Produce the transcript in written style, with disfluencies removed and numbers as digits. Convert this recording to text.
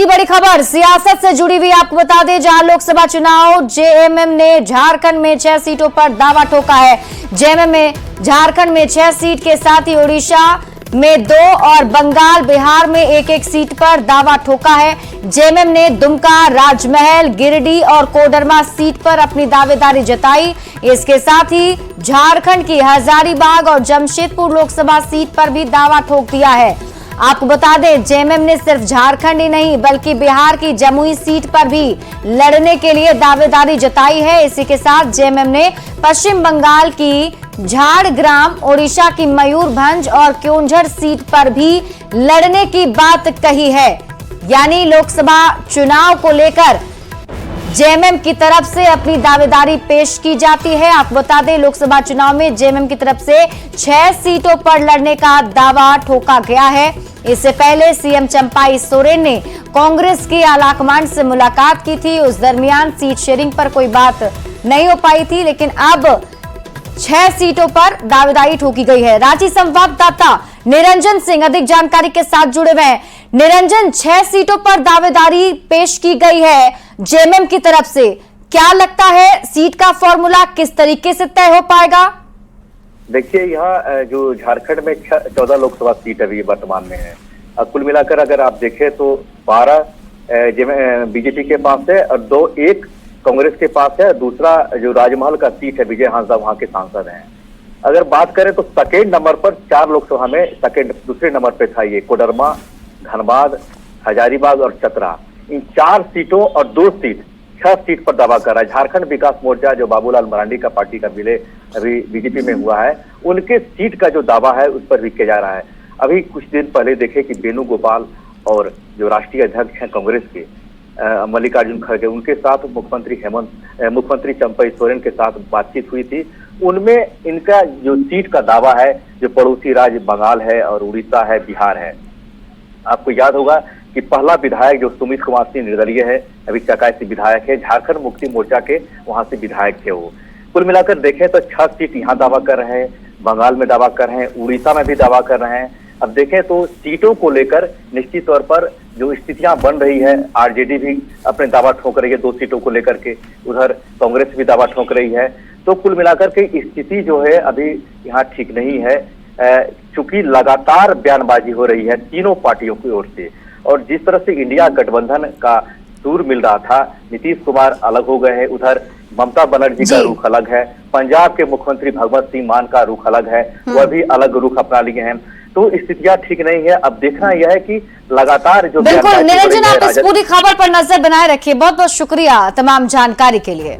बड़ी खबर सियासत से जुड़ी हुई आपको बता दें, जहां लोकसभा चुनाव जेएमएम ने झारखंड में 6 सीटों पर दावा ठोका है। जेएमएम में झारखंड में 6 सीट के साथ ही ओडिशा में 2 और बंगाल बिहार में 1-1 सीट पर दावा ठोका है। जेएमएम ने दुमका, राजमहल, गिरिडीह और कोडरमा सीट पर अपनी दावेदारी जताई। इसके साथ ही झारखंड की हजारीबाग और जमशेदपुर लोकसभा सीट पर भी दावा ठोक दिया है। आपको बता दें, जेएमएम ने सिर्फ झारखंड ही नहीं बल्कि बिहार की जमुई सीट पर भी लड़ने के लिए दावेदारी जताई है। इसी के साथ जेएमएम ने पश्चिम बंगाल की झाड़ग्राम, ओडिशा की मयूरभंज और क्योंझर सीट पर भी लड़ने की बात कही है। यानी लोकसभा चुनाव को लेकर जेएमएम की तरफ से अपनी दावेदारी पेश की जाती है। आपको बता दें, लोकसभा चुनाव में जेएमएम की तरफ से 6 सीटों पर लड़ने का दावा ठोका गया है। इससे पहले सीएम चंपाई सोरेन ने कांग्रेस की आलाकमान से मुलाकात की थी। उस दरमियान सीट शेयरिंग पर कोई बात नहीं हो पाई थी, लेकिन अब 6 सीटों पर दावेदारी ठोकी गई है। रांची संवाददाता निरंजन सिंह अधिक जानकारी के साथ जुड़े हुए हैं। निरंजन, 6 सीटों पर दावेदारी पेश की गई है जेएमएम की तरफ से, क्या लगता है सीट का फॉर्मूला किस तरीके से तय हो पाएगा? देखिए, यहाँ जो झारखंड में 14 लोकसभा सीट अभी वर्तमान में है। कुल मिलाकर अगर आप देखें तो 12 बीजेपी के पास है और 1 कांग्रेस के पास है। दूसरा जो राजमहल का सीट है, विजय हांसदा वहां के सांसद हैं। अगर बात करें तो सेकेंड नंबर पर 4 लोकसभा में दूसरे नंबर पे था ये कोडरमा, धनबाद, हजारीबाग और चतरा। इन 4 सीटों और 2 सीट 6 सीट पर दावा कर रहा है। झारखंड विकास मोर्चा जो बाबूलाल मरांडी का पार्टी का विलय अभी बीजेपी में हुआ है, उनके सीट का जो दावा है उस पर भी किया जा रहा है। अभी कुछ दिन पहले देखे कि वेणुगोपाल और जो राष्ट्रीय अध्यक्ष हैं कांग्रेस के मल्लिकार्जुन खड़गे, उनके साथ मुख्यमंत्री चंपाई सोरेन के साथ बातचीत हुई थी। उनमें इनका जो सीट का दावा है, जो पड़ोसी राज्य बंगाल है और उड़ीसा है, बिहार है। आपको याद होगा कि पहला विधायक जो सुमित कुमार सिंह निर्दलीय है, अभी चकाई से विधायक है, झारखंड मुक्ति मोर्चा के वहां से विधायक थे वो। कुल मिलाकर देखें तो 6 सीट यहाँ दावा कर रहे हैं, बंगाल में दावा कर रहे हैं, उड़ीसा में भी दावा कर रहे हैं। अब देखें तो सीटों को लेकर निश्चित तौर पर जो स्थितियां बन रही है, आरजेडी भी अपने दावा ठोक रही है 2 सीटों को लेकर के, उधर कांग्रेस भी दावा ठोक रही है। तो कुल मिलाकर के स्थिति जो है अभी यहाँ ठीक नहीं है, चूंकि लगातार बयानबाजी हो रही है तीनों पार्टियों की ओर से। और जिस तरह से इंडिया गठबंधन का सूर मिल रहा था, नीतीश कुमार अलग हो गए हैं, उधर ममता बनर्जी का रुख अलग है, पंजाब के मुख्यमंत्री भगवंत सिंह मान का रुख अलग है, वह भी अलग रुख अपना लिए हैं। तो स्थितियां ठीक नहीं है। अब देखना यह है कि लगातार जो बिल्कुल निरंजन, आप इस पूरी खबर पर नजर बनाए रखिए। बहुत बहुत शुक्रिया तमाम जानकारी के लिए।